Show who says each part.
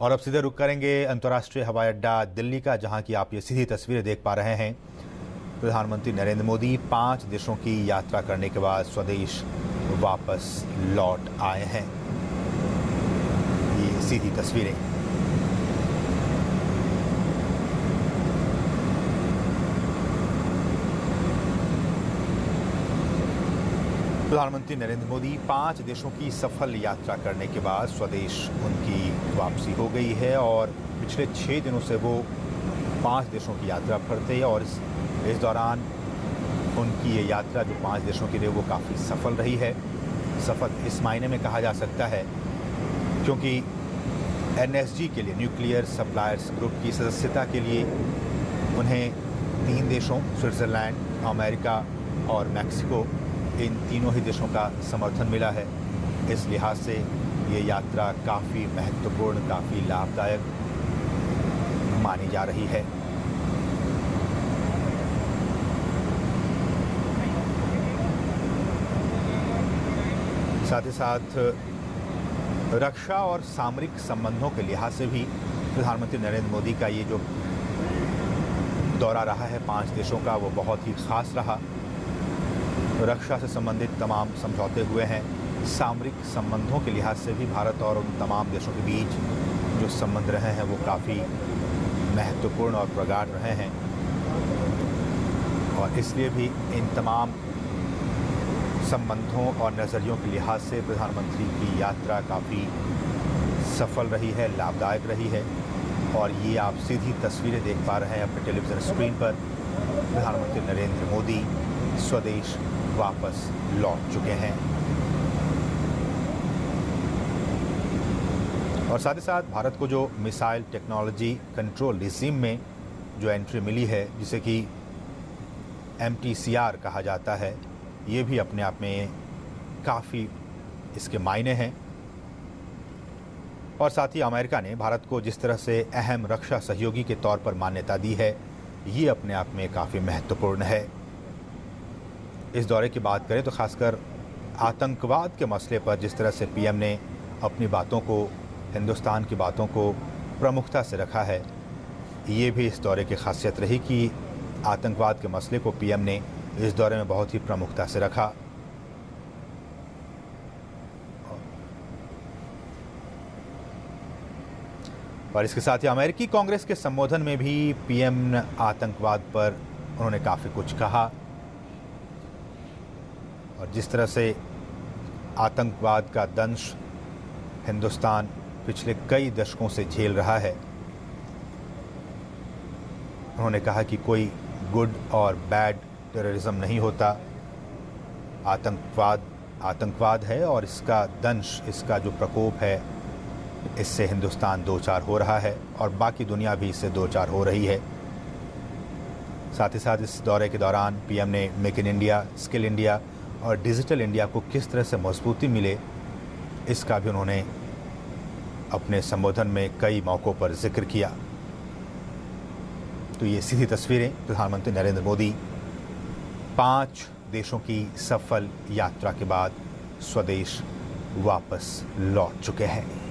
Speaker 1: और अब सीधे रुक करेंगे अंतर्राष्ट्रीय हवाई अड्डा दिल्ली का, जहां की आप ये सीधी तस्वीरें देख पा रहे हैं। प्रधानमंत्री नरेंद्र मोदी 5 देशों की यात्रा करने के बाद स्वदेश वापस लौट आए हैं। ये सीधी तस्वीरें। प्रधानमंत्री नरेंद्र मोदी 5 देशों की सफल यात्रा करने के बाद स्वदेश उनकी वापसी हो गई है और पिछले 6 दिनों से वो 5 देशों की यात्रा पर थे और इस दौरान उनकी ये यात्रा जो 5 देशों की रही वो काफ़ी सफल रही है। सफल इस मायने में कहा जा सकता है क्योंकि NSG के लिए, न्यूक्लियर सप्लायर्स ग्रुप की सदस्यता के लिए उन्हें 3 देशों स्विट्ज़रलैंड, अमेरिका और मैक्सिको, इन तीनों ही देशों का समर्थन मिला है। इस लिहाज से ये यात्रा काफ़ी महत्वपूर्ण, काफ़ी लाभदायक मानी जा रही है। साथ ही साथ रक्षा और सामरिक संबंधों के लिहाज से भी प्रधानमंत्री नरेंद्र मोदी का ये जो दौरा रहा है 5 देशों का, वो बहुत ही खास रहा। रक्षा से संबंधित तमाम समझौते हुए हैं। सामरिक संबंधों के लिहाज से भी भारत और उन तमाम देशों के बीच जो संबंध रहे हैं वो काफ़ी महत्वपूर्ण और प्रगाढ़ रहे हैं और इसलिए भी इन तमाम संबंधों और नज़रियों के लिहाज से प्रधानमंत्री की यात्रा काफ़ी सफल रही है, लाभदायक रही है। और ये आप सीधी तस्वीरें देख पा रहे हैं अपने टेलीविज़न स्क्रीन पर। प्रधानमंत्री नरेंद्र मोदी स्वदेश वापस लौट चुके हैं और साथ ही साथ भारत को जो मिसाइल टेक्नोलॉजी कंट्रोल रिजीम में जो एंट्री मिली है, जिसे कि MTCR कहा जाता है, ये भी अपने आप में काफ़ी इसके मायने हैं। और साथ ही अमेरिका ने भारत को जिस तरह से अहम रक्षा सहयोगी के तौर पर मान्यता दी है, ये अपने आप में काफ़ी महत्वपूर्ण है। इस दौरे की बात करें तो खासकर आतंकवाद के मसले पर जिस तरह से PM ने अपनी बातों को, हिंदुस्तान की बातों को प्रमुखता से रखा है, ये भी इस दौरे की खासियत रही कि आतंकवाद के मसले को PM ने इस दौरे में बहुत ही प्रमुखता से रखा। और इसके साथ ही अमेरिकी कांग्रेस के संबोधन में भी PM ने आतंकवाद पर उन्होंने काफ़ी कुछ कहा और जिस तरह से आतंकवाद का दंश हिंदुस्तान पिछले कई दशकों से झेल रहा है, उन्होंने कहा कि कोई गुड और बैड टेररिज्म नहीं होता। आतंकवाद है और इसका दंश, इसका जो प्रकोप है, इससे हिंदुस्तान दो चार हो रहा है और बाकी दुनिया भी इससे दो चार हो रही है। साथ ही साथ इस दौरे के दौरान PM ने make in India, skill India और डिजिटल इंडिया को किस तरह से मजबूती मिले, इसका भी उन्होंने अपने संबोधन में कई मौक़ों पर जिक्र किया। तो ये सीधी तस्वीरें प्रधानमंत्री नरेंद्र मोदी 5 देशों की सफल यात्रा के बाद स्वदेश वापस लौट चुके हैं।